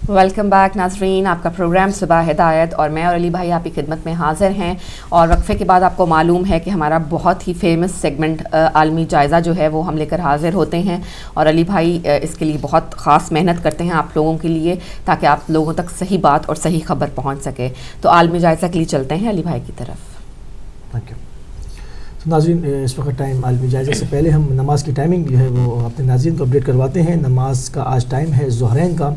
Welcome back ناظرین، آپ کا پروگرام صبح ہدایت اور میں اور علی بھائی آپ کی خدمت میں حاضر ہیں. اور وقفے کے بعد آپ کو معلوم ہے کہ ہمارا بہت ہی فیمس سیگمنٹ عالمی جائزہ جو ہے وہ ہم لے کر حاضر ہوتے ہیں، اور علی بھائی اس کے لیے بہت خاص محنت کرتے ہیں آپ لوگوں کے لیے تاکہ آپ لوگوں تک صحیح بات اور صحیح خبر پہنچ سکے. تو عالمی جائزہ کے لیے چلتے ہیں علی بھائی کی طرف. Thank you. تو ناظرین، اس وقت ٹائم عالمی جائزہ سے پہلے ہم نماز کی ٹائمنگ جو ہے وہ اپنے ناظرین کو اپڈیٹ کرواتے ہیں. نماز کا آج ٹائم ہے ظہرین کا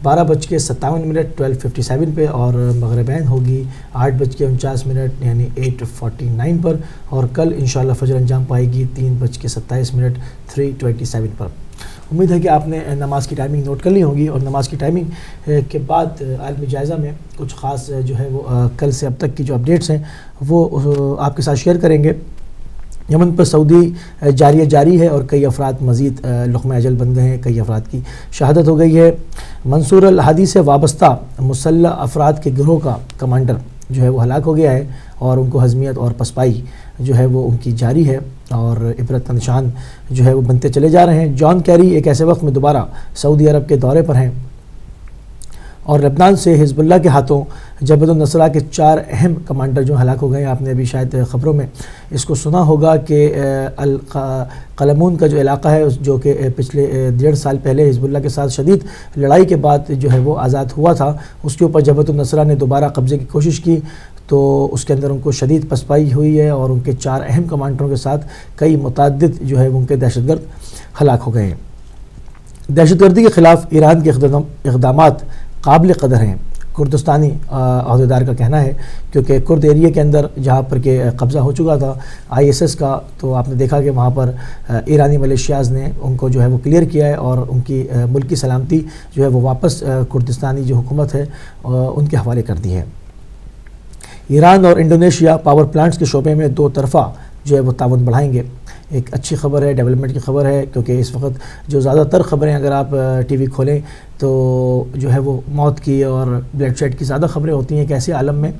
12:57 12:57 پہ، اور مغربین ہوگی 8:49 یعنی 8:49 پر، اور کل انشاءاللہ فجر انجام پائے گی 3:27 3:27 پر. امید ہے کہ آپ نے نماز کی ٹائمنگ نوٹ کر لی ہوگی، اور نماز کی ٹائمنگ کے بعد عالمی جائزہ میں کچھ خاص جو ہے وہ کل سے اب تک کی جو اپڈیٹس ہیں وہ آپ کے ساتھ شیئر کریں گے. یمن پر سعودی جاری ہے اور کئی افراد مزید لقمہ اجل بن گئے ہیں، کئی افراد کی شہادت ہو گئی ہے. منصور الحادی سے وابستہ مسلح افراد کے گروہ کا کمانڈر جو ہے وہ ہلاک ہو گیا ہے، اور ان کو ہضمیت اور پسپائی جو ہے وہ ان کی جاری ہے، اور عبرت کا نشان جو ہے وہ بنتے چلے جا رہے ہیں. جان کیری ایک ایسے وقت میں دوبارہ سعودی عرب کے دورے پر ہیں، اور لبنان سے حزب اللہ کے ہاتھوں جبہت النصرہ کے 4 اہم کمانڈر جو ہلاک ہو گئے ہیں. آپ نے ابھی شاید خبروں میں اس کو سنا ہوگا کہ القلمون کا جو علاقہ ہے جو کہ پچھلے 1.5 سال پہلے حزب اللہ کے ساتھ شدید لڑائی کے بعد جو ہے وہ آزاد ہوا تھا، اس کے اوپر جبہت النصرہ نے دوبارہ قبضے کی کوشش کی، تو اس کے اندر ان کو شدید پسپائی ہوئی ہے، اور ان کے 4 اہم کمانڈروں کے ساتھ کئی متعدد جو ہے ان کے دہشت گرد ہلاک ہو گئے ہیں. دہشت گردی کے خلاف ایران کے اقدامات قابل قدر ہیں، کردستانی عہدیدار کا کہنا ہے، کیونکہ کرد ایریے کے اندر جہاں پر کہ قبضہ ہو چکا تھا ISS کا، تو آپ نے دیکھا کہ وہاں پر ایرانی ملیشیاز نے ان کو جو ہے وہ کلیئر کیا ہے، اور ان کی ملکی سلامتی جو ہے وہ واپس کردستانی جو حکومت ہے ان کے حوالے کر دی ہے. ایران اور انڈونیشیا پاور پلانٹس کے شعبے میں 2 طرفہ جو ہے وہ تعاون بڑھائیں گے. ایک اچھی خبر ہے، ڈیولپمنٹ کی خبر ہے، کیونکہ اس وقت جو زیادہ تر خبریں اگر آپ ٹی وی کھولیں تو جو ہے وہ موت کی اور بلڈ شیڈ کی زیادہ خبریں ہوتی ہیں. کہ ایسے عالم میں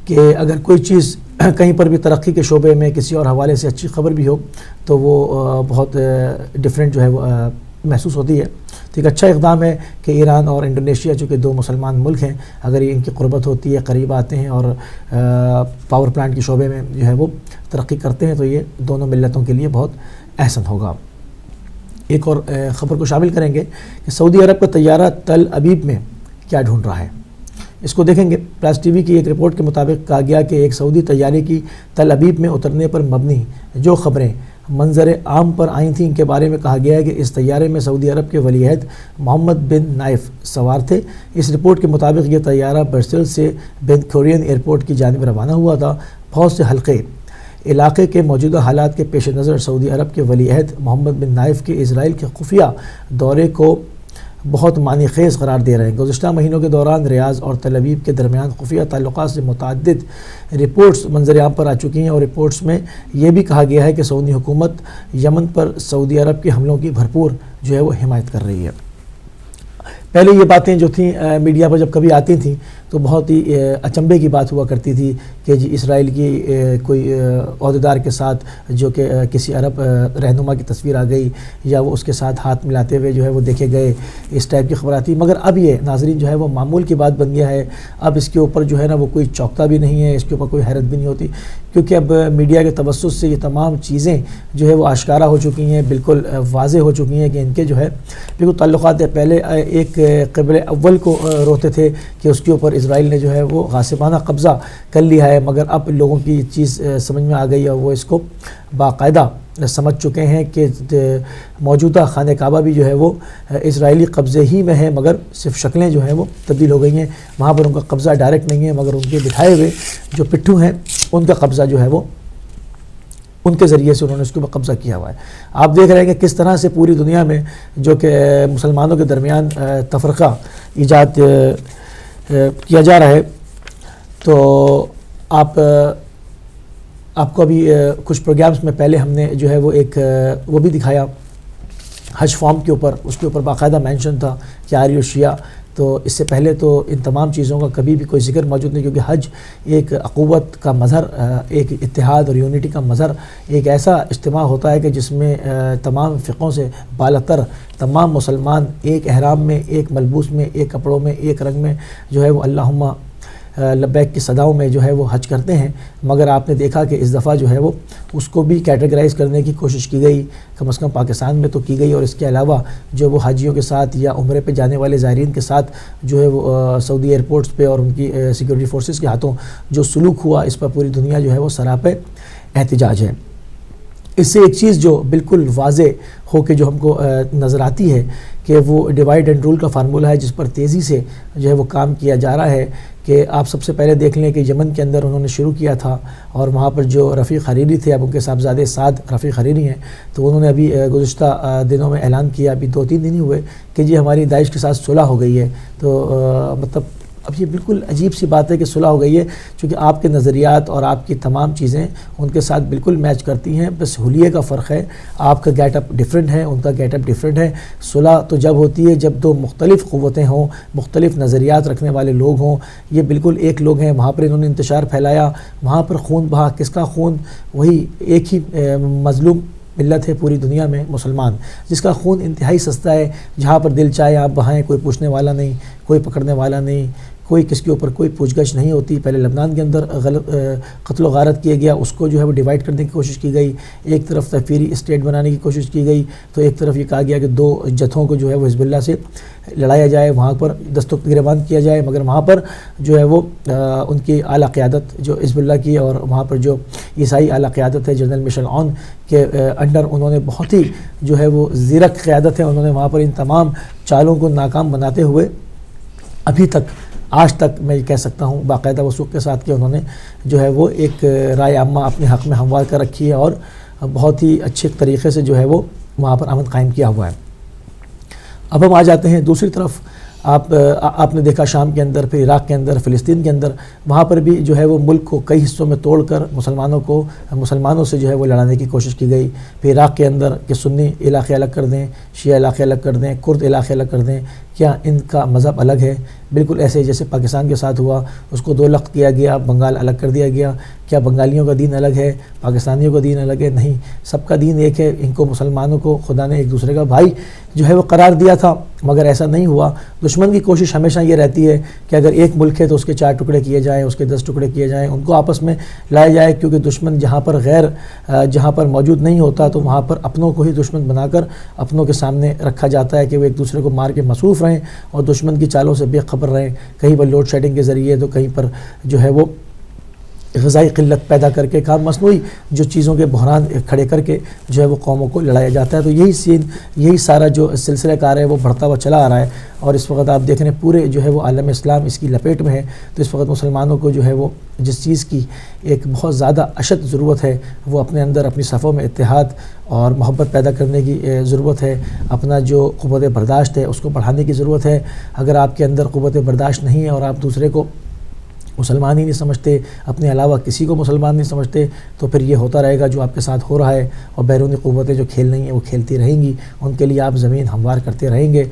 کہ اگر کوئی چیز کہیں پر بھی ترقی کے شعبے میں کسی اور حوالے سے اچھی خبر بھی ہو تو وہ بہت ڈفرینٹ جو ہے وہ محسوس ہوتی ہے. تو ایک اچھا اقدام ہے کہ ایران اور انڈونیشیا جو کہ 2 مسلمان ملک ہیں، اگر ان کی قربت ہوتی ہے، قریب آتے ہیں اور پاور پلانٹ کے شعبے میں جو ہے وہ ترقی کرتے ہیں، تو یہ دونوں ملتوں کے لیے بہت احسن ہوگا. ایک اور خبر کو شامل کریں گے کہ سعودی عرب کا طیارہ تل ابیب میں کیا ڈھونڈ رہا ہے، اس کو دیکھیں گے. پلاس ٹی وی کی ایک رپورٹ کے مطابق کہا گیا کہ ایک سعودی طیارے کی تل ابیب میں اترنے پر مبنی جو خبریں منظر عام پر آئی تھیں، ان کے بارے میں کہا گیا ہے کہ اس طیارے میں سعودی عرب کے ولی عہد محمد بن نائف سوار تھے. اس رپورٹ کے مطابق یہ طیارہ برسلز سے بن گورین ایئرپورٹ کی جانب روانہ ہوا تھا. بہت سے حلقے علاقے کے موجودہ حالات کے پیش نظر سعودی عرب کے ولی عہد محمد بن نائف کے اسرائیل کے خفیہ دورے کو بہت معنی خیز قرار دے رہے ہیں. گزشتہ مہینوں کے دوران ریاض اور تل ابیب کے درمیان خفیہ تعلقات سے متعدد رپورٹس منظر عام پر آ چکی ہیں، اور رپورٹس میں یہ بھی کہا گیا ہے کہ سعودی حکومت یمن پر سعودی عرب کے حملوں کی بھرپور جو ہے وہ حمایت کر رہی ہے. پہلے یہ باتیں جو تھیں میڈیا پر جب کبھی آتی تھیں تو بہت ہی اچنبے کی بات ہوا کرتی تھی کہ جی اسرائیل کی کوئی عہدیدار کے ساتھ جو کہ کسی عرب رہنما کی تصویر آ گئی، یا وہ اس کے ساتھ ہاتھ ملاتے ہوئے جو ہے وہ دیکھے گئے، اس ٹائپ کی خبر آتی. مگر اب یہ ناظرین جو ہے وہ معمول کی بات بن گیا ہے. اب اس کے اوپر جو ہے نا وہ کوئی چوکتا بھی نہیں ہے، اس کے اوپر کوئی حیرت بھی نہیں ہوتی، کیونکہ اب میڈیا کے توسط سے یہ تمام چیزیں جو ہے وہ آشکارا ہو چکی ہیں، بالکل واضح ہو چکی ہیں کہ ان کے جو ہے بالکل تعلقات. پہلے ایک قبل اول کو روتے تھے کہ اس کے اوپر اسرائیل نے جو ہے وہ غاصبانہ قبضہ کر لیا ہے، مگر اب لوگوں کی چیز سمجھ میں آ گئی ہے، وہ اس کو باقاعدہ سمجھ چکے ہیں کہ موجودہ خانہ کعبہ بھی جو ہے وہ اسرائیلی قبضے ہی میں ہے، مگر صرف شکلیں جو ہیں وہ تبدیل ہو گئی ہیں. وہاں پر ان کا قبضہ ڈائریکٹ نہیں ہے، مگر ان کے بٹھائے ہوئے جو پٹھو ہیں ان کا قبضہ جو ہے وہ ان کے ذریعے سے انہوں نے اس کے اوپر قبضہ کیا ہوا ہے. آپ دیکھ رہے ہیں کہ کس طرح سے پوری دنیا میں جو کہ مسلمانوں کے درمیان تفرقہ ایجاد کیا جا رہا ہے. تو آپ کو ابھی کچھ پروگرامز میں پہلے ہم نے جو ہے وہ ایک وہ بھی دکھایا حج فارم کے اوپر، اس کے اوپر باقاعدہ مینشن تھا کہ آریو شیعہ تو اس سے پہلے تو ان تمام چیزوں کا کبھی بھی کوئی ذکر موجود نہیں، کیونکہ حج ایک اخوت کا مظہر، ایک اتحاد اور یونٹی کا مظہر، ایک ایسا اجتماع ہوتا ہے کہ جس میں تمام فقوں سے بالاتر تمام مسلمان ایک احرام میں، ایک ملبوس میں، ایک کپڑوں میں، ایک رنگ میں جو ہے وہ اللہم لبیک کی صداؤں میں جو ہے وہ حج کرتے ہیں۔ مگر آپ نے دیکھا کہ اس دفعہ جو ہے وہ اس کو بھی کیٹیگرائز کرنے کی کوشش کی گئی، کم از کم پاکستان میں تو کی گئی، اور اس کے علاوہ جو وہ حاجیوں کے ساتھ یا عمرے پہ جانے والے زائرین کے ساتھ جو ہے وہ سعودی ایئرپورٹس پہ اور ان کی سیکورٹی فورسز کے ہاتھوں جو سلوک ہوا، اس پر پوری دنیا جو ہے وہ سراپے احتجاج ہے۔ اس سے ایک چیز جو بالکل واضح ہو کے جو ہم کو نظر آتی ہے کہ وہ ڈیوائڈ اینڈ رول کا فارمولہ ہے، جس پر تیزی سے جو ہے وہ کام کیا جا رہا ہے۔ کہ آپ سب سے پہلے دیکھ لیں کہ یمن کے اندر انہوں نے شروع کیا تھا، اور وہاں پر جو رفیق حریری تھے، اب ان کے صاحبزادے سعد رفیق حریری ہیں، تو انہوں نے ابھی گزشتہ دنوں میں اعلان کیا، ابھی 2-3 دن ہی ہوئے کہ جی ہماری داعش کے ساتھ صلح ہو گئی ہے۔ تو مطلب اب یہ بالکل عجیب سی بات ہے کہ صلح ہو گئی ہے، چونکہ آپ کے نظریات اور آپ کی تمام چیزیں ان کے ساتھ بالکل میچ کرتی ہیں، بس حلیے کا فرق ہے، آپ کا گیٹ اپ ڈیفرنٹ ہے، ان کا گیٹ اپ ڈیفرنٹ ہے۔ صلح تو جب ہوتی ہے جب دو مختلف قوتیں ہوں، مختلف نظریات رکھنے والے لوگ ہوں۔ یہ بالکل ایک لوگ ہیں، وہاں پر انہوں نے انتشار پھیلایا، وہاں پر خون بہا، کس کا خون؟ وہی ایک ہی مظلوم ملت ہے پوری دنیا میں، مسلمان، جس کا خون انتہائی سستا ہے، جہاں پر دل چاہے آپ بہائیں، کوئی پوچھنے والا نہیں، کوئی پکڑنے والا نہیں، کوئی کس کے اوپر کوئی پوچھ گچھ نہیں ہوتی۔ پہلے لبنان کے اندر قتل و غارت کیا گیا، اس کو جو ہے وہ ڈیوائڈ کرنے کی کوشش کی گئی، ایک طرف تکفیری اسٹیٹ بنانے کی کوشش کی گئی، تو ایک طرف یہ کہا گیا کہ 2 جتھوں کو جو ہے وہ حزب اللہ سے لڑایا جائے، وہاں پر دست و گریبان کیا جائے، مگر وہاں پر جو ہے وہ ان کی اعلیٰ قیادت جو حزب اللہ کی، اور وہاں پر جو عیسائی اعلیٰ قیادت ہے جنرل مشل عون کے انڈر، انہوں نے بہت ہی جو ہے وہ زیرک قیادت ہے، انہوں نے وہاں پر ان تمام چالوں کو ناکام بناتے ہوئے ابھی تک، آج تک میں یہ کہہ سکتا ہوں باقاعدہ وثوق کے ساتھ کہ انہوں نے جو ہے وہ ایک رائے عامہ اپنے حق میں ہموار کر رکھی ہے، اور بہت ہی اچھے طریقے سے جو ہے وہ وہاں پر امن قائم کیا ہوا ہے۔ اب ہم آ جاتے ہیں دوسری طرف، آپ نے دیکھا شام کے اندر، پھر عراق کے اندر، فلسطین کے اندر، وہاں پر بھی جو ہے وہ ملک کو کئی حصوں میں توڑ کر مسلمانوں سے جو ہے وہ لڑانے کی کوشش کی گئی۔ پھر عراق کے اندر کہ سنی علاقے الگ کر دیں، شیعہ علاقے الگ کر دیں، کرد علاقے الگ کر دیں، کیا ان کا مذہب الگ ہے؟ بالکل ایسے جیسے پاکستان کے ساتھ ہوا، اس کو 2 لخت کیا گیا، بنگال الگ کر دیا گیا۔ کیا بنگالیوں کا دین الگ ہے، پاکستانیوں کا دین الگ ہے؟ نہیں، سب کا دین ایک ہے۔ ان کو مسلمانوں کو خدا نے ایک دوسرے کا بھائی جو ہے وہ قرار دیا تھا، مگر ایسا نہیں ہوا۔ دشمن کی کوشش ہمیشہ یہ رہتی ہے کہ اگر ایک ملک ہے تو اس کے 4 ٹکڑے کیے جائیں، اس کے 10 ٹکڑے کیے جائیں، ان کو آپس میں لایا جائے، کیونکہ دشمن جہاں پر موجود نہیں ہوتا تو وہاں پر اپنوں کو ہی دشمن بنا کر اپنوں کے سامنے رکھا جاتا ہے کہ وہ ایک دوسرے کو مار کے مصروف رہیں اور دشمن کی چالوں سے بے خبر رہیں۔ کہیں پر لوڈ شیڈنگ کے ذریعے، تو کہیں پر جو ہے وہ غذائی قلت پیدا کر کے، کام مصنوعی جو چیزوں کے بحران کھڑے کر کے جو ہے وہ قوموں کو لڑایا جاتا ہے۔ تو یہی سارا جو سلسلہ کار ہے وہ بڑھتا ہوا چلا آ رہا ہے، اور اس وقت آپ دیکھ رہے ہیں پورے جو ہے وہ عالم اسلام اس کی لپیٹ میں ہے۔ تو اس وقت مسلمانوں کو جو ہے وہ جس چیز کی ایک بہت زیادہ اشد ضرورت ہے، وہ اپنے اندر اپنی صفوں میں اتحاد اور محبت پیدا کرنے کی ضرورت ہے۔ اپنا جو قوت برداشت ہے اس کو بڑھانے کی ضرورت ہے۔ اگر آپ کے اندر قوت برداشت نہیں ہے اور آپ دوسرے کو مسلمان ہی نہیں سمجھتے، اپنے علاوہ کسی کو مسلمان نہیں سمجھتے، تو پھر یہ ہوتا رہے گا جو آپ کے ساتھ ہو رہا ہے، اور بیرونی قوتیں جو کھیل رہی ہیں وہ کھیلتی رہیں گی، ان کے لیے آپ زمین ہموار کرتے رہیں گے۔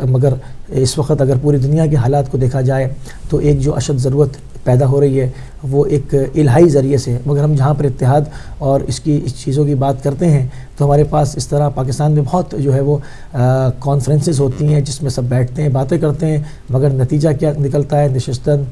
مگر اس وقت اگر پوری دنیا کے حالات کو دیکھا جائے تو ایک جو اشد ضرورت پیدا ہو رہی ہے وہ ایک الہی ذریعے سے، مگر ہم جہاں پر اتحاد اور اس چیزوں کی بات کرتے ہیں تو ہمارے پاس اس طرح پاکستان میں بہت جو ہے وہ کانفرنسز ہوتی ہیں جس میں سب بیٹھتے ہیں، باتیں کرتے ہیں، مگر نتیجہ کیا نکلتا ہے؟ نشستن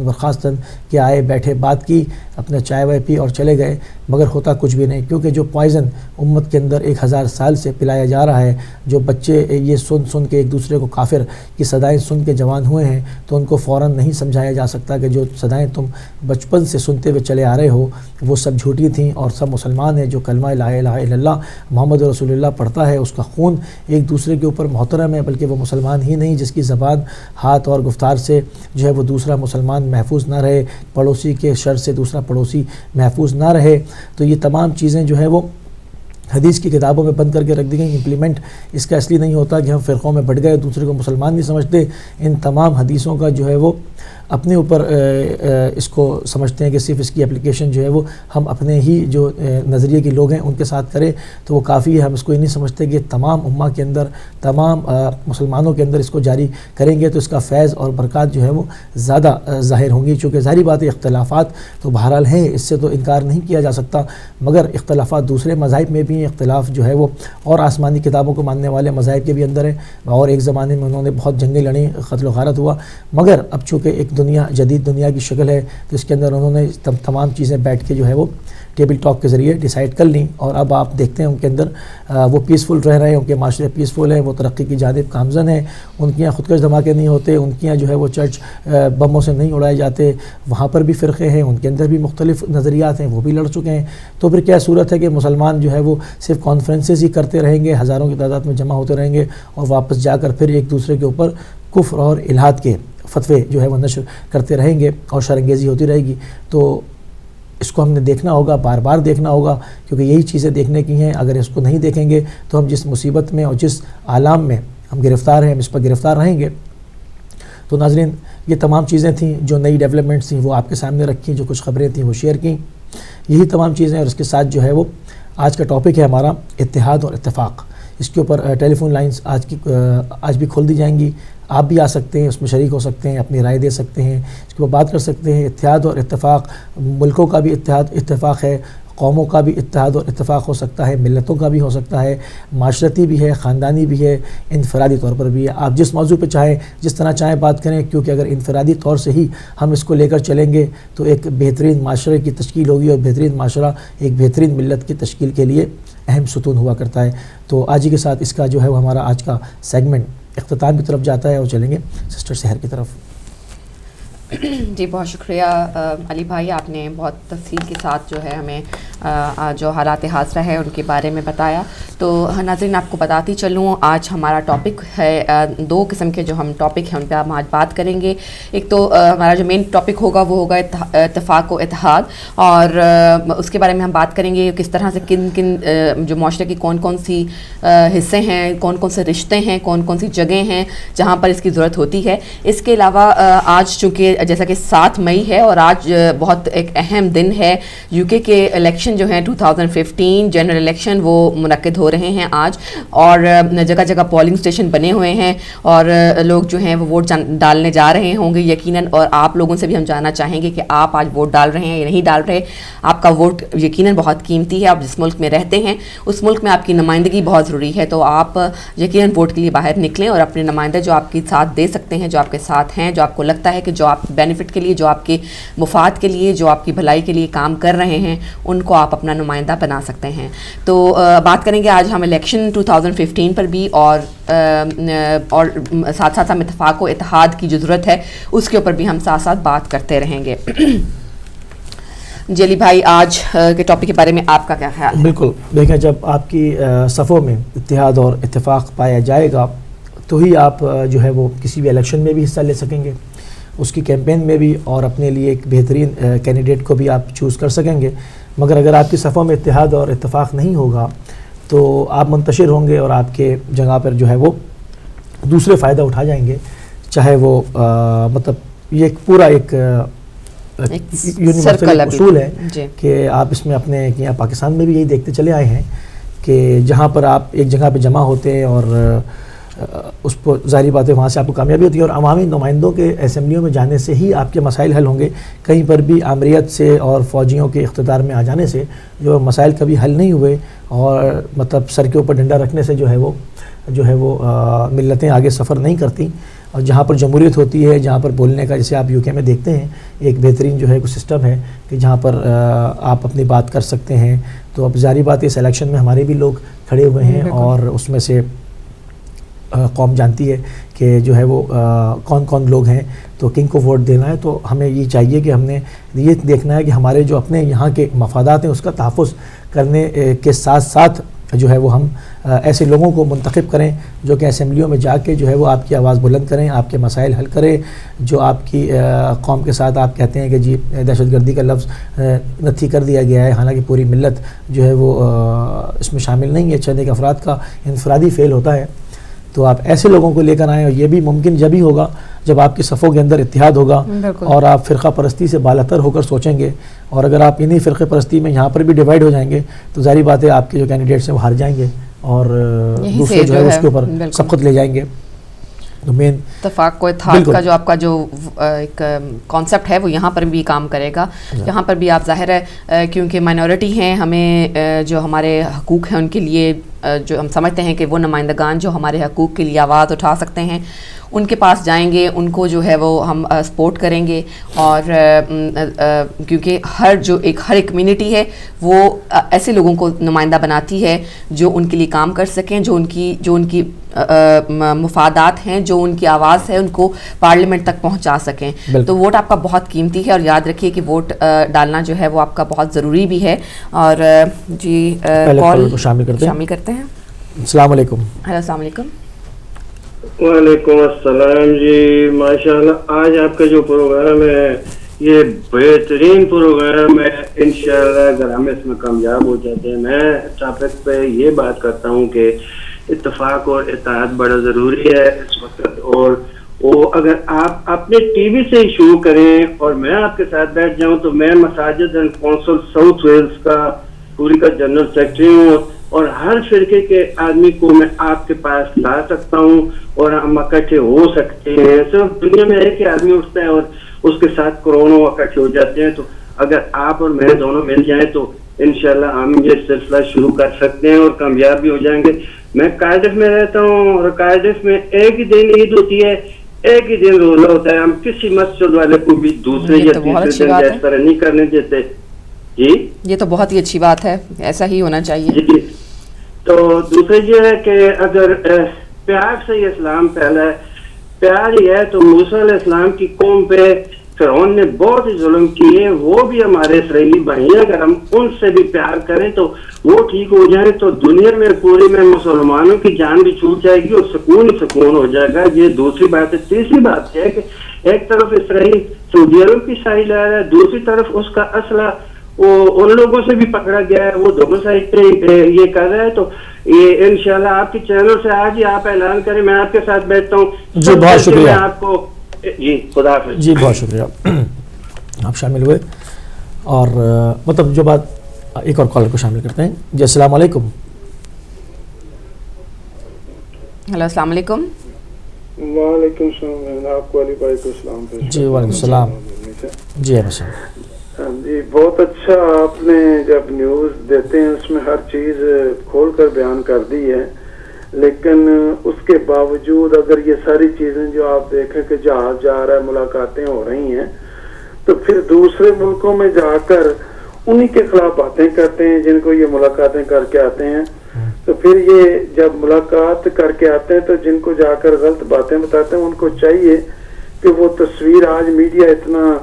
برخاستن، کہ آئے بیٹھے بات کی، اپنا چائے وائے پی اور چلے گئے، مگر ہوتا کچھ بھی نہیں، کیونکہ جو پوائزن امت کے اندر 1000 سال سے پلایا جا رہا ہے، جو بچے یہ سن کے ایک دوسرے کو کافر کی صدائیں سن کے جوان ہوئے ہیں، تو ان کو فوراً نہیں سمجھایا جا سکتا کہ جو صدائیں تم بچپن سے سنتے ہوئے چلے آ رہے ہو وہ سب جھوٹی تھیں، اور سب مسلمان ہیں۔ جو کلمہ لا الہ الا اللہ محمد رسول اللہ پڑھتا ہے، اس کا خون ایک دوسرے کے اوپر محترم ہے، بلکہ وہ مسلمان ہی نہیں جس کی زبان، ہاتھ اور گفتار سے جو ہے وہ دوسرا مسلمان محفوظ نہ رہے، پڑوسی کے شر سے دوسرا پڑوسی محفوظ نہ رہے۔ تو یہ تمام چیزیں جو ہے وہ حدیث کی کتابوں میں بند کر کے رکھ دی گئی. امپلیمنٹ اس کا اصلی نہیں ہوتا کہ ہم فرقوں میں بٹ گئے, دوسرے کو مسلمان نہیں سمجھتے. ان تمام حدیثوں کا جو ہے وہ اپنے اوپر اس کو سمجھتے ہیں کہ صرف اس کی اپلیکیشن جو ہے وہ ہم اپنے ہی جو نظریے کے لوگ ہیں ان کے ساتھ کریں تو وہ کافی ہے. ہم اس کو یہ نہیں سمجھتے کہ تمام امہ کے اندر, تمام مسلمانوں کے اندر اس کو جاری کریں گے تو اس کا فیض اور برکات جو ہے وہ زیادہ ظاہر ہوں گی. چونکہ ظاہری بات ہے اختلافات تو بہرحال ہیں, اس سے تو انکار نہیں کیا جا سکتا, مگر اختلافات دوسرے مذاہب میں بھی اختلاف جو ہے وہ اور آسمانی کتابوں کو ماننے والے مذاہب کے بھی اندر ہے. اور ایک زمانے میں انہوں نے بہت جنگیں لڑیں, قتل و غارت ہوا, مگر اب چونکہ ایک دنیا جدید دنیا کی شکل ہے تو اس کے اندر انہوں نے تمام چیزیں بیٹھ کے جو ہے وہ ٹیبل ٹاک کے ذریعے ڈیسائیڈ کر لیں. اور اب آپ دیکھتے ہیں ان کے اندر وہ پیسفل رہ رہے ہیں, ان کے معاشرے پیسفل ہیں, وہ ترقی کی جانب گامزن ہیں, ان کے یہاں خودکش دھماکے نہیں ہوتے, ان کے یہاں جو ہے وہ چرچ بموں سے نہیں اڑائے جاتے. وہاں پر بھی فرقے ہیں, ان کے اندر بھی مختلف نظریات ہیں, وہ بھی لڑ چکے ہیں. تو پھر کیا صورت ہے کہ مسلمان جو ہے وہ صرف کانفرنسز ہی کرتے رہیں گے, ہزاروں کی تعداد میں جمع ہوتے رہیں گے اور واپس جا کر پھر ایک دوسرے کے اوپر کفر اور الحاد کے فتوے جو ہے وہ نشر کرتے رہیں گے اور شرانگیزی ہوتی رہے گی. تو اس کو ہم نے دیکھنا ہوگا, بار بار دیکھنا ہوگا, کیونکہ یہی چیزیں دیکھنے کی ہیں. اگر اس کو نہیں دیکھیں گے تو ہم جس مصیبت میں اور جس عالم میں ہم گرفتار ہیں, ہم اس پر گرفتار رہیں گے. تو ناظرین, یہ تمام چیزیں تھیں جو نئی ڈیولپمنٹس تھیں وہ آپ کے سامنے رکھیں, جو کچھ خبریں تھیں وہ شیئر کیں. یہی تمام چیزیں, اور اس کے ساتھ جو ہے وہ آج کا ٹاپک ہے ہمارا اتحاد اور اتفاق. اس کے اوپر ٹیلی فون لائنز آج بھی کھول دی جائیں گی. آپ بھی آ سکتے ہیں, اس میں شریک ہو سکتے ہیں, اپنی رائے دے سکتے ہیں, اس کے اوپر بات کر سکتے ہیں. اتحاد اور اتفاق, ملکوں کا بھی اتفاق ہے, قوموں کا بھی اتحاد اور اتفاق ہو سکتا ہے, ملتوں کا بھی ہو سکتا ہے, معاشرتی بھی ہے, خاندانی بھی ہے, انفرادی طور پر بھی ہے. آپ جس موضوع پہ چاہیں, جس طرح چاہیں بات کریں, کیونکہ اگر انفرادی طور سے ہی ہم اس کو لے کر چلیں گے تو ایک بہترین معاشرے کی تشکیل ہوگی, اور بہترین معاشرہ ایک بہترین ملت کی تشکیل کے لیے اہم ستون ہوا کرتا ہے. تو آج ہی کے ساتھ اس کا جو ہے وہ ہمارا آج کا سیگمنٹ اختتام کی طرف جاتا ہے, اور چلیں گے سسٹر سحر کی طرف. جی بہت شکریہ علی بھائی, آپ نے بہت تفصیل کے ساتھ جو ہے ہمیں جو حالات حاضرہ ہے ان کے بارے میں بتایا. تو ناظرین آپ کو بتاتی چلوں, آج ہمارا ٹاپک ہے, دو قسم کے جو ہم ٹاپک ہیں ان پہ ہم آج بات کریں گے. ایک تو ہمارا جو مین ٹاپک ہوگا وہ ہوگا اتفاق و اتحاد, اور اس کے بارے میں ہم بات کریں گے کس طرح سے کن کن جو معاشرے کی کون کون سی حصے ہیں, کون کون سے رشتے ہیں, کون کون سی جگہیں ہیں جہاں پر اس کی ضرورت ہوتی ہے. اس کے علاوہ آج چونکہ جیسا کہ 7 مئی ہے اور آج بہت ایک اہم دن ہے, یو کے الیکشن جو ہیں 2015 جنرل الیکشن وہ منعقد ہو رہے ہیں آج, اور جگہ جگہ پولنگ اسٹیشن بنے ہوئے ہیں اور لوگ جو ہیں وہ ووٹ ڈالنے جا رہے ہوں گے یقیناً. اور آپ لوگوں سے بھی ہم جاننا چاہیں گے کہ آپ آج ووٹ ڈال رہے ہیں یا نہیں ڈال رہے. آپ کا ووٹ یقیناً بہت قیمتی ہے, آپ جس ملک میں رہتے ہیں اس ملک میں آپ کی نمائندگی بہت ضروری ہے. تو آپ یقیناً ووٹ کے لیے باہر نکلیں اور اپنے نمائندے جو آپ کی ساتھ دے سکتے ہیں, جو آپ کے ساتھ ہیں, جو آپ کو لگتا ہے کہ جو آپ بینیفٹ کے لیے, جو آپ کے مفاد کے لیے, جو آپ کی بھلائی کے لیے کام کر رہے ہیں, ان کو آپ اپنا نمائندہ بنا سکتے ہیں. تو بات کریں گے آج ہم الیکشن 2015 پر بھی, اور ساتھ ساتھ ہم اتفاق و اتحاد کی جو ضرورت ہے اس کے اوپر بھی ہم ساتھ ساتھ بات کرتے رہیں گے. جلی بھائی, آج کے ٹاپک کے بارے میں آپ کا کیا خیال ہے؟ بالکل, دیکھیں جب آپ کی صفوں میں اتحاد اور اتفاق پایا جائے گا تو ہی آپ جو ہے وہ کسی بھی الیکشن میں بھی حصہ لے سکیں گے, اس کی کیمپین میں بھی, اور اپنے لیے ایک بہترین کینڈیڈیٹ کو بھی آپ چوز کر سکیں گے. مگر اگر آپ کی صفوں میں اتحاد اور اتفاق نہیں ہوگا تو آپ منتشر ہوں گے اور آپ کے جگہ پر جو ہے وہ دوسرے فائدہ اٹھا جائیں گے, چاہے وہ مطلب یہ ایک پورا ایک یونیورسل اصول ہے کہ آپ اس میں اپنے یہاں پاکستان میں بھی یہی دیکھتے چلے آئے ہیں کہ جہاں پر آپ ایک جگہ پہ جمع ہوتے ہیں اور اس پر ظاہری بات ہے وہاں سے آپ کو کامیابی ہوتی ہے, اور عوامی نمائندوں کے اسمبلیوں میں جانے سے ہی آپ کے مسائل حل ہوں گے. کہیں پر بھی آمریت سے اور فوجیوں کے اقتدار میں آ جانے سے جو مسائل کبھی حل نہیں ہوئے, اور مطلب سر کے اوپر ڈنڈا رکھنے سے جو ہے وہ ملتیں آگے سفر نہیں کرتی. اور جہاں پر جمہوریت ہوتی ہے, جہاں پر بولنے کا, جیسے آپ یو کے میں دیکھتے ہیں ایک بہترین جو ہے کوئی سسٹم ہے کہ جہاں پر آپ اپنی بات کر سکتے ہیں. تو اب ظاہری بات ہے اس الیکشن میں ہمارے بھی لوگ کھڑے ہوئے ہیں, اور اس میں سے قوم جانتی ہے کہ جو ہے وہ کون کون لوگ ہیں, تو کن کو ووٹ دینا ہے. تو ہمیں یہ چاہیے کہ ہم نے یہ دیکھنا ہے کہ ہمارے جو اپنے یہاں کے مفادات ہیں اس کا تحفظ کرنے کے ساتھ ساتھ جو ہے وہ ہم ایسے لوگوں کو منتخب کریں جو کہ اسمبلیوں میں جا کے جو ہے وہ آپ کی آواز بلند کریں, آپ کے مسائل حل کریں. جو آپ کی قوم کے ساتھ آپ کہتے ہیں کہ جی دہشت گردی کا لفظ نتھی کر دیا گیا ہے, حالانکہ پوری ملت جو ہے وہ اس میں شامل نہیں ہے, چند ایک افراد کا انفرادی فعل ہوتا ہے. تو آپ ایسے لوگوں کو لے کر آئیں, اور یہ بھی ممکن جب ہی ہوگا جب آپ کی صفوں کے اندر اتحاد ہوگا اور آپ فرقہ پرستی سے بالاتر ہو کر سوچیں گے. اور اگر آپ انہی فرقہ پرستی میں یہاں پر بھی ڈیوائیڈ ہو جائیں گے تو ظاہری بات ہے آپ کے جو کینڈیڈیٹس ہیں وہ ہار جائیں گے اور دوسرے جو ہے اس کے اوپر سبقت لے جائیں گے. تو مین اتفاق کو اتحاد کا جو آپ کا جو ایک کانسیپٹ ہے وہ یہاں پر بھی کام کرے گا. یہاں پر بھی آپ ظاہر ہے کیونکہ مائنورٹی ہیں, ہمیں جو ہمارے حقوق ہیں ان کے لیے جو ہم سمجھتے ہیں کہ وہ نمائندگان جو ہمارے حقوق کے لیے آواز اٹھا سکتے ہیں ان کے پاس جائیں گے, ان کو جو ہے وہ ہم سپورٹ کریں گے. اور کیونکہ ہر ایک کمیونٹی ہے وہ ایسے لوگوں کو نمائندہ بناتی ہے جو ان کے لیے کام کر سکیں, جو ان کی مفادات ہیں, جو ان کی آواز ہے ان کو پارلیمنٹ تک پہنچا سکیں. تو ووٹ آپ کا بہت قیمتی ہے اور یاد رکھیے کہ ووٹ ڈالنا جو ہے وہ آپ کا بہت ضروری بھی ہے. اور جی کال شامل کرتے ہیں. السلام علیکم. ہیلو السلام علیکم. وعلیکم السلام جی. ماشاءاللہ آج آپ کا جو پروگرام ہے یہ بہترین پروگرام ہے. انشاءاللہ اگر ہم اس میں کامیاب ہو جاتے ہیں, میں ٹاپک پہ یہ بات کرتا ہوں کہ اتفاق اور اتحاد بڑا ضروری ہے اس وقت. اور وہ اگر آپ اپنے ٹی وی سے ہی شروع کریں اور میں آپ کے ساتھ بیٹھ جاؤں تو میں مساجد اینڈ کونسل ساؤتھ ویلز کا پوری کا جنرل سیکرٹری ہوں, اور ہر فرقے کے آدمی کو میں آپ کے پاس لا سکتا ہوں اور ہم اکٹھے ہو سکتے ہیں. صرف دنیا میں ایک ہی آدمی اٹھتا ہے اور اس کے ساتھ کروڑوں اکٹھے ہو جاتے ہیں. تو اگر آپ اور میں دونوں مل جائیں تو انشاءاللہ ہم یہ سلسلہ شروع کر سکتے ہیں اور کامیاب بھی ہو جائیں گے. میں کارڈف میں رہتا ہوں اور کارڈف میں ایک ہی دن عید ہوتی ہے, ایک ہی دن روزہ ہوتا ہے. ہم کسی مسجد والے کو بھی دوسرے یا تیسرے دن اس طرح نہیں کرنے دیتے. جی یہ تو بہت ہی اچھی بات ہے, ایسا ہی ہونا چاہیے. جی تو دوسرے یہ ہے کہ اگر پیار سے یہ اسلام پھیلا ہے, پیار ہی ہے, تو موسیٰ علیہ السلام کی قوم پہ فرعون نے بہت ہی ظلم کیے, وہ بھی ہمارے اسرائیلی بھائی ہیں. اگر ہم ان سے بھی پیار کریں تو وہ ٹھیک ہو جائیں تو دنیا میں پوری میں مسلمانوں کی جان بھی چھوٹ جائے گی اور سکون ہی سکون ہو جائے گا. یہ دوسری بات ہے. تیسری بات ہے کہ ایک طرف اسرائیل سعودی عرب کی سائڈ لے رہا ہے, دوسری طرف اس کا اسلحہ وہ ان لوگوں سے بھی پکڑا گیا ہے, وہ دونوں سائڈ پہ یہ کر رہا ہے. تو یہ انشاءاللہ آپ کی چینل سے آج ہی آپ اعلان کریں, میں آپ کے ساتھ بیٹھتا ہوں. جی بہت شکریہ آپ کو. جی خدا حافظ. جی بہت شکریہ آپ شامل ہوئے. اور مطلب جو بات ایک اور کالر کو شامل کرتے ہیں. جی السلام علیکم. ہیلو السلام علیکم. وعلیکم السلام. آپ کو علی بھائی کو سلام. جی وعلیکم السلام. جی جی بہت اچھا آپ نے جب نیوز دیتے ہیں اس میں ہر چیز کھول کر بیان کر دی ہے, لیکن اس کے باوجود اگر یہ ساری چیزیں جو آپ دیکھیں کہ جہاز جا رہا ہے, ملاقاتیں ہو رہی ہیں, تو پھر دوسرے ملکوں میں جا کر انہی کے خلاف باتیں کرتے ہیں جن کو یہ ملاقاتیں کر کے آتے ہیں. تو پھر یہ جب ملاقات کر کے آتے ہیں تو جن کو جا کر غلط باتیں بتاتے ہیں ان کو چاہیے کہ وہ تصویر, آج میڈیا اتنا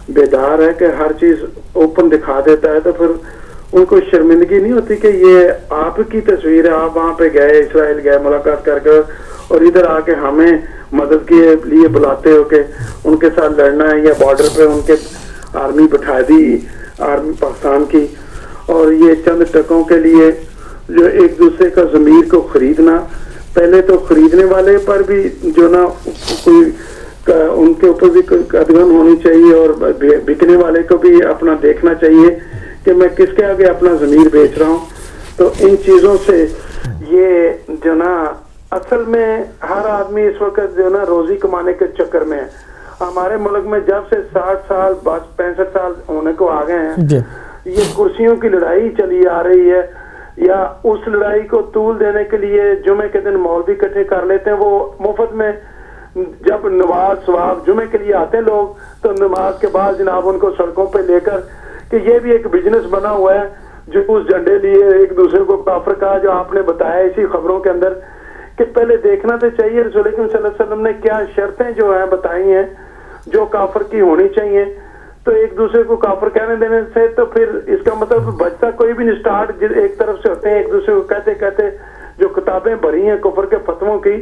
بیدار ہے کہ ہر چیز اوپن دکھا دیتا ہے, تو پھر ان کو شرمندگی نہیں ہوتی کہ یہ آپ کی تصویر ہے, آپ وہاں پہ گئے, اسرائیل گئے ملاقات کر کر, اور ادھر آ کے ہمیں مدد کے لیے بلاتے ہو کہ ان کے ساتھ لڑنا ہے, یا بارڈر پہ ان کے آرمی بٹھا دی, آرمی پاکستان کی, اور یہ چند ٹکوں کے لیے جو ایک دوسرے کا ضمیر کو خریدنا. پہلے تو خریدنے والے پر بھی جو نا کوئی ان کے اوپر بھی قدغن ہونی چاہیے, اور بکنے والے کو بھی اپنا دیکھنا چاہیے کہ میں کس کے آگے اپنا ضمیر بیچ رہا ہوں. تو ان چیزوں سے یہ جو نا اصل میں ہر آدمی اس وقت جو نا روزی کمانے کے چکر میں ہے. ہمارے ملک میں جب سے 60 سال 65 سال ہونے کو آ گئے ہیں, یہ کرسیوں کی لڑائی چلی آ رہی ہے, یا اس لڑائی کو طول دینے کے لیے جمعے کے دن مولوی اکٹھے کر لیتے ہیں. وہ مفت میں جب نماز ثواب جمعے کے لیے آتے ہیں لوگ, تو نماز کے بعد جناب ان کو سڑکوں پہ لے کر, کہ یہ بھی ایک بزنس بنا ہوا ہے, جو اس جھنڈے لیے ایک دوسرے کو کافر کہا, جو آپ نے بتایا اسی خبروں کے اندر, کہ پہلے دیکھنا تو چاہیے رسول اکرم صلی اللہ علیہ وسلم نے کیا شرطیں جو ہیں بتائی ہیں جو کافر کی ہونی چاہیے. تو ایک دوسرے کو کافر کہنے دینے سے تو پھر اس کا مطلب بچتا کوئی بھی نہیں. سٹارٹ ایک طرف سے ہوتے ہیں ایک دوسرے کو کہتے کہتے جو کتابیں بھری ہیں کفر کے فتووں کی,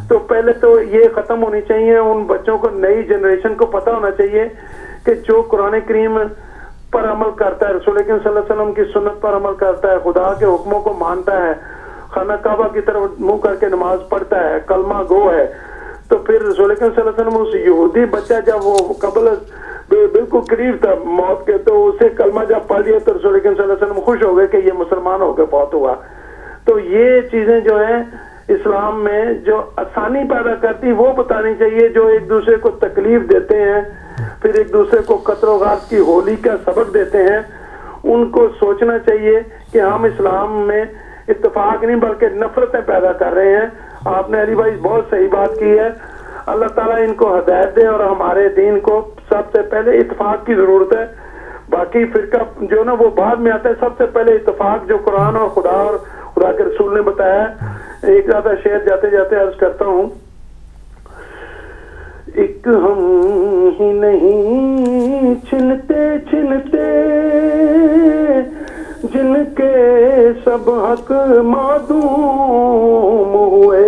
تو پہلے تو یہ ختم ہونی چاہیے. ان بچوں کو, نئی جنریشن کو پتہ ہونا چاہیے کہ جو قرآن کریم پر عمل کرتا ہے, رسول اکرم صلی اللہ علیہ وسلم کی سنت پر عمل کرتا ہے, خدا کے حکموں کو مانتا ہے, خانہ کعبہ کی طرف منہ کر کے نماز پڑھتا ہے, کلمہ گو ہے, تو پھر رسول اکرم صلی اللہ علیہ وسلم اس یہودی بچہ جب وہ قبل بالکل قریب تھا موت کے, تو اسے کلمہ جب پڑھ لیا تو رسول اکرم صلی اللہ علیہ وسلم خوش ہو گئے کہ یہ مسلمان ہو کے بہت ہوا. تو یہ چیزیں جو ہیں اسلام میں جو آسانی پیدا کرتی وہ بتانی چاہیے. جو ایک دوسرے کو تکلیف دیتے ہیں, پھر ایک دوسرے کو قتل و غارت کی ہولی کا سبق دیتے ہیں, ان کو سوچنا چاہیے کہ ہم اسلام میں اتفاق نہیں بلکہ نفرتیں پیدا کر رہے ہیں. آپ نے علی بھائی بہت صحیح بات کی ہے. اللہ تعالیٰ ان کو ہدایت دے, اور ہمارے دین کو سب سے پہلے اتفاق کی ضرورت ہے. باقی فرقہ جو نا وہ بعد میں آتا ہے. سب سے پہلے اتفاق جو قرآن اور خدا کے رسول نے بتایا ہے. ایک زیادہ شعر جاتے جاتے عرض کرتا ہوں. ایک ہم ہی نہیں چھنتے چھنتے جن کے سب حق معدوم ہوئے,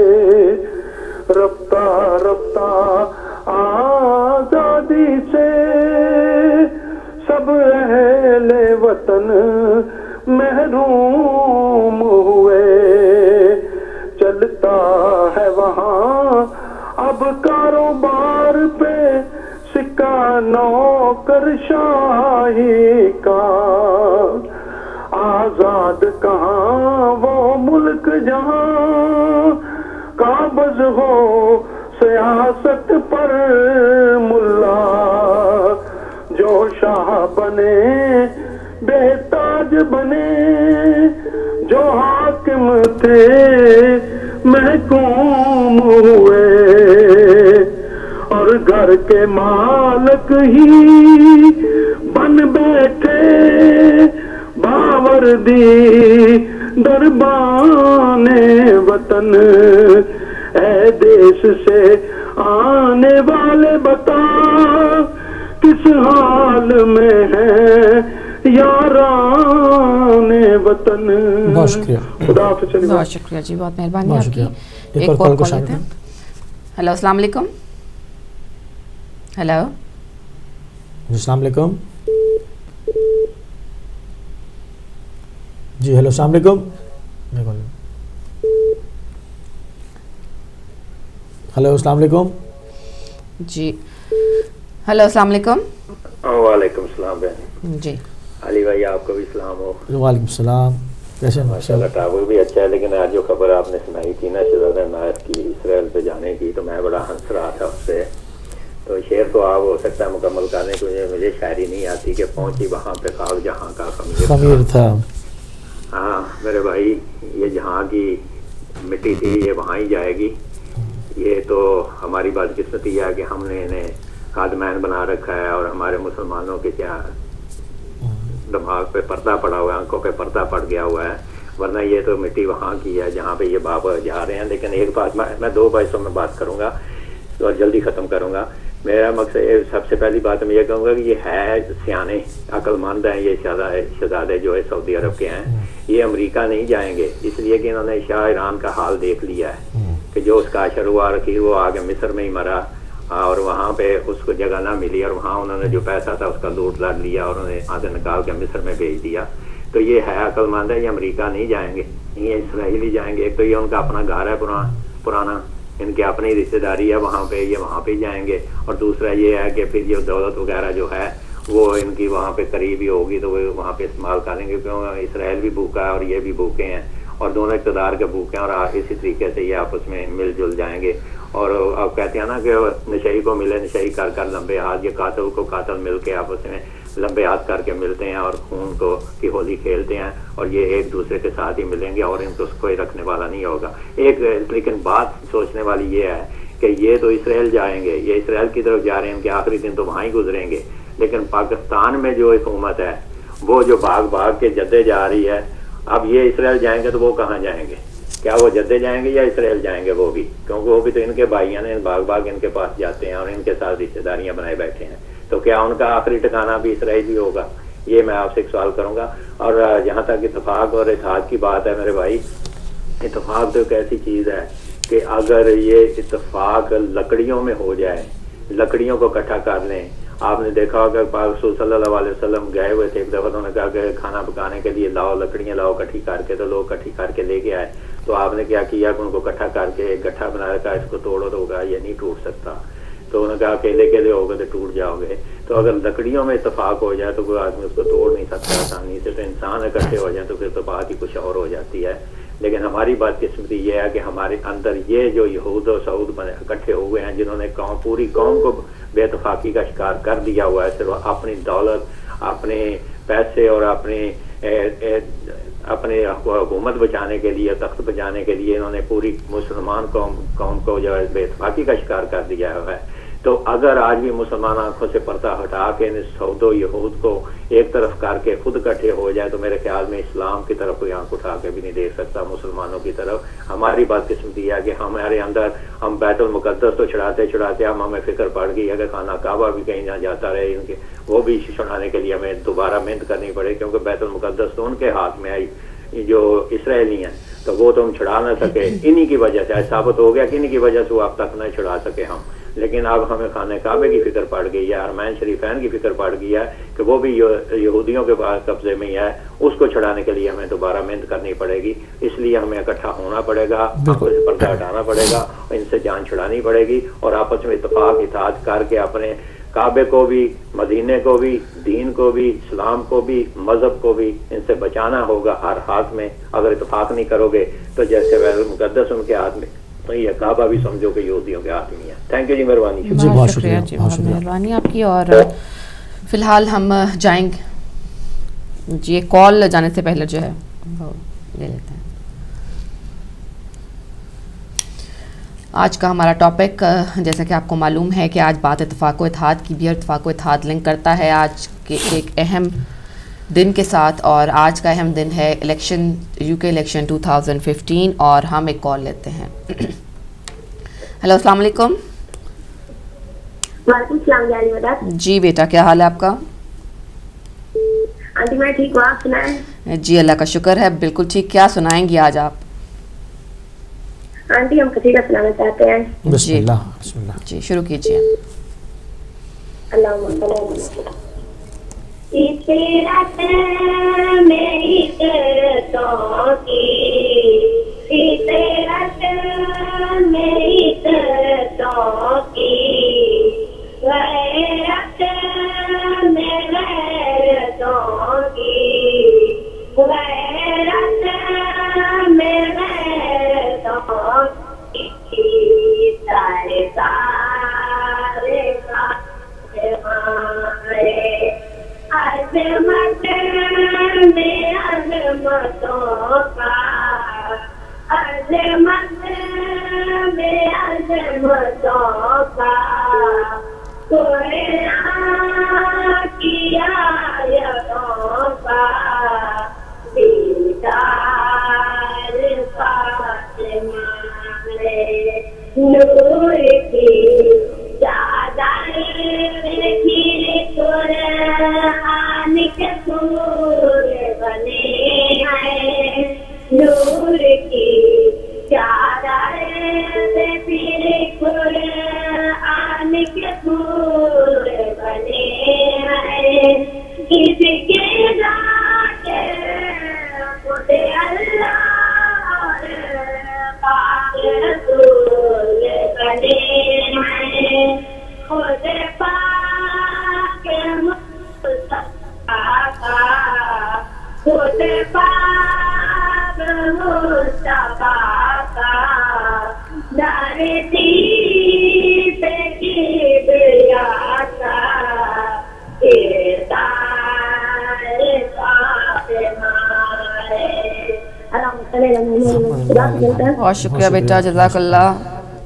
رفتہ رفتہ آزادی سے سب اہل وطن محروم ہوئے. چلتا ہے وہاں اب کاروبار پہ سکہ نوکر شاہی کا, آزاد کہاں وہ ملک جہاں قابض ہو سیاست پر ملا. جو شاہ بنے بے تاج بنے, جو حاکم تھے محکوم ہوئے, اور گھر کے مالک ہی بن بیٹھے باوردی دربان وطن. اے دیش سے آنے والے بتا کس حال میں ہے یاران وطن. بہت شکریہ, خدا حافظ. بہت شکریہ جی, بہت مہربانی بہت آپ کی. شکریہ. ایک اور کال لیتے ہیں. ہیلو السلام علیکم. ہیلو السلام علیکم. جی ہیلو السلام علیکم. ہیلو السلام علیکم. جی ہیلو السلام علیکم. وعلیکم السلام بہن. جی علی بھائی آپ کو بھی السلام ہو. وعلیکم السلام. کیسے ہیں؟ ماشاء اللہ ٹاور بھی اچھا ہے, لیکن آج جو خبر آپ نے سنائی تھی نا شہزادہ نائب کی اسرائیل پہ جانے کی, تو میں بڑا ہنس رہا تھا اس سے. تو شعر تو آپ ہو سکتا ہے مکمل کرنے کو, مجھے شاعری نہیں آتی کہ پہنچی وہاں پہ خاک جہاں کا خمیر تھا. ہاں میرے بھائی, یہ جہاں کی مٹی تھی یہ وہاں ہی جائے گی. یہ تو ہماری بدقسمتی ہے کہ ہم نے انہیں خادمین بنا رکھا ہے, اور ہمارے مسلمانوں کے کیا دماغ پہ پردہ پڑا ہوا ہے, آنکھوں پہ پردہ پڑ گیا ہوا ہے, ورنہ یہ تو مٹی وہاں کی ہے جہاں پہ یہ بابا جا رہے ہیں. لیکن ایک بات میں دو باتوں میں بات کروں گا اور جلدی ختم کروں گا. میرا مقصد سب سے پہلی بات میں یہ کہوں گا کہ یہ ہے سیانے عقل مند ہیں, یہ شہزادے جو ہے سعودی عرب کے ہیں, یہ امریکہ نہیں جائیں گے, اس لیے کہ انہوں نے شاہ ایران کا حال دیکھ لیا ہے کہ جو اس کا شروع رکھی وہ آگے مصر میں ہی مرا, اور وہاں پہ اس کو جگہ نہ ملی, اور وہاں انہوں نے جو پیسہ تھا اس کا لوٹ لاد لیا اور انہیں آدھے نکال کے مصر میں بھیج دیا. تو یہ ہے عقل مند ہے, یہ امریکہ نہیں جائیں گے, یہ اسرائیل ہی جائیں گے. ایک تو یہ ان کا اپنا گھر ہے پرانا, ان کی اپنی رشتے داری ہے وہاں پہ, یہ وہاں پہ جائیں گے. اور دوسرا یہ ہے کہ پھر یہ دولت وغیرہ جو ہے وہ ان کی وہاں پہ قریب ہی ہوگی تو وہ وہاں پہ استعمال کریں گے, کیونکہ اسرائیل بھی بھوکا ہے اور یہ بھی بھوکے ہیں, اور دونوں اقتدار کے بھوکے ہیں, اور اسی طریقے سے یہ آپس میں مل جل جائیں گے. اور آپ کہتے ہیں نا کہ نشئی کو ملے نشئی کر کر لمبے ہاتھ, یہ قاتل کو قاتل مل کے آپس میں لمبے ہاتھ کر کے ملتے ہیں اور خون کو کی ہولی کھیلتے ہیں, اور یہ ایک دوسرے کے ساتھ ہی ملیں گے, اور ان کو کوئی رکھنے والا نہیں ہوگا. لیکن بات سوچنے والی یہ ہے کہ یہ تو اسرائیل جائیں گے, یہ اسرائیل کی طرف جا رہے ہیں, ان کے آخری دن تو وہاں ہی گزریں گے. لیکن پاکستان میں جو حکومت ہے وہ جو بھاگ کے جدے جا رہی ہے, اب یہ اسرائیل جائیں گے تو وہ کہاں جائیں گے؟ کیا وہ جدے جائیں گے یا اسرائیل جائیں گے؟ وہ بھی, کیونکہ وہ بھی تو ان کے بھائیاں نے بھاگ ان کے پاس جاتے ہیں اور ان کے ساتھ رشتے داریاں بنائے بیٹھے ہیں. تو کیا ان کا آخری ٹھکانہ بھی اسرائیل ہوگا؟ یہ میں آپ سے ایک سوال کروں گا. اور جہاں تک اتفاق اور اتحاد کی بات ہے میرے بھائی، اتفاق تو ایک ایسی چیز ہے کہ اگر یہ اتفاق لکڑیوں میں ہو جائے، لکڑیوں کو اکٹھا کر لیں. آپ نے دیکھا ہوگا پاک رسول صلی اللہ علیہ وسلم گئے ہوئے تھے، ایک دفعہ انہوں نے کہا کہ کھانا پکانے کے لیے لاؤ لکڑیاں لاؤ اکٹھی کر کے، تو لوگ اکٹھی کر کے لے کے آئے. تو آپ نے کیا کیا کہ ان کو اکٹھا کر کے ایک گٹھا بنا رکھا، اس کو توڑو تو ہوگا یہ نہیں ٹوٹ سکتا. تو انہوں نے کہا اکیلے اکیلے ہوگا تو ٹوٹ جاؤ گے. تو اگر لکڑیوں میں اتفاق ہو جائے تو کوئی آدمی اس کو توڑ نہیں سکتا آسانی سے. تو انسان اکٹھے ہو جائیں تو پھر تو بات ہی کچھ اور ہو جاتی ہے. لیکن ہماری بات قسمتی یہ ہے کہ ہمارے اندر یہ جو یہود و سعود اکٹھے ہوئے ہیں، جنہوں نے پوری قوم کو بے اتفاقی کا شکار کر دیا ہوا ہے، صرف اپنی دولت، اپنے پیسے اور اپنے حکومت بچانے کے لیے، تخت بچانے کے لیے انہوں نے پوری مسلمان قوم کو جو ہے بے اتفاقی کا شکار کر دیا ہوا ہے. تو اگر آج بھی مسلمان آنکھوں سے پردہ ہٹا کے ان سعود و یہود کو ایک طرف کر کے خود اکٹھے ہو جائے تو میرے خیال میں اسلام کی طرف کوئی آنکھ اٹھا کے بھی نہیں دیکھ سکتا مسلمانوں کی طرف. ہماری بات قسمتی ہے کہ ہمارے اندر ہم بیت المقدس تو چھڑاتے چھڑاتے ہمیں فکر پڑ گئی ہے کہ خانہ کعبہ بھی کہیں نہ جاتا رہے، ان کے وہ بھی چھڑانے کے لیے ہمیں دوبارہ محنت کرنی پڑے، کیونکہ بیت المقدس تو ان کے ہاتھ میں آئی جو اسرائیلی ہیں، تو وہ تو ہم چھڑا نہ سکے. انہی کی وجہ سے ثابت ہو گیا کہ انہی کی وجہ سے وہ اب تک نہ چھڑا سکے ہم. لیکن اب ہمیں خانہ کعبے کی فکر پڑ گئی ہے، حرمین شریفین کی فکر پڑ گئی ہے کہ وہ بھی یہودیوں کے پاس قبضے میں ہی ہے، اس کو چھڑانے کے لیے ہمیں دوبارہ محنت کرنی پڑے گی. اس لیے ہمیں اکٹھا ہونا پڑے گا، آپس سے پردہ ہٹانا پڑے گا، ان سے جان چھڑانی پڑے گی، اور آپس میں اتفاق اتحاد کر کے اپنے کعبے کو بھی، مدینے کو بھی، دین کو بھی، اسلام کو بھی، مذہب کو بھی ان سے بچانا ہوگا ہر حالت میں. اگر اتفاق نہیں کرو گے تو جیسے بیت المقدس ان کے ہاتھ میں، تو یہ کعبہ بھی سمجھو کہ یہودیوں کے ہاتھ میں ہے. تھینک یو جی، مہربانی. جی بہت شکریہ، جی بہت مہربانی آپ کی. اور فی الحال ہم جائیں گے جی، کال جانے سے پہلے جو ہے وہ لے لیتے ہیں. آج کا ہمارا ٹاپک جیسا کہ آپ کو معلوم ہے کہ آج بات اتفاق و اتحاد کی بھی، اور اتفاق و اتحاد لنک کرتا ہے آج کے ایک اہم دن کے ساتھ. اور آج کا اہم دن ہے الیکشن، یو کے الیکشن 2015. اور ہم ایک کال لیتے ہیں. ہیلو، السلام علیکم. وعلیکم السلام. جی بیٹا، کیا حال ہے آپ کا؟ آنٹی میں ٹھیک ہوں، آپ سنائیں؟ جی اللہ کا شکر ہے، بالکل ٹھیک. کیا سنائیں گی آج آپ؟ آنٹی ہم قصیدہ سنانا چاہتے ہیں. بسم اللہ، بسم اللہ. جی شروع کیجیے. اللہم صلی اللہ علیہ وسلم. فطرت میری ترتوں کی، فطرت میری ترتوں کی، غیرت میں غیرتوں کی، غیرت میں غیرتوں کی، سارے سارے ہمارے عظمت میں عظمتوں کا، عظمت میں عظمتوں کا، قرآن کی آیتوں کا، دیدار فاطمہ رے، نور کی چادر کھیل قرآن کے پھول بنے ہیں، نور کی چادر پھر قرآن کے پھول بنے ہیں، کس کے ذات خود اللہ اور پاک رسول بنے ہیں، خود پاک مصطفیٰ کا، خود پاک مصطفیٰ کا، دھرتی پہ کبریا کا کردار فاطمہ ہے. بہت شکریہ بیٹا، جزاک اللہ.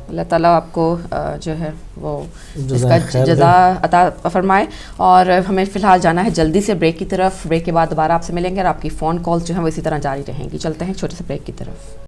اللہ تعالیٰ آپ کو جو ہے وہ اس کا جزا عطا فرمائے. اور ہمیں فی الحال جانا ہے جلدی سے بریک کی طرف. بریک کے بعد دوبارہ آپ سے ملیں گے، اور آپ کی فون کالز جو ہیں وہ اسی طرح جاری رہیں گی. چلتے ہیں چھوٹے سے بریک کی طرف.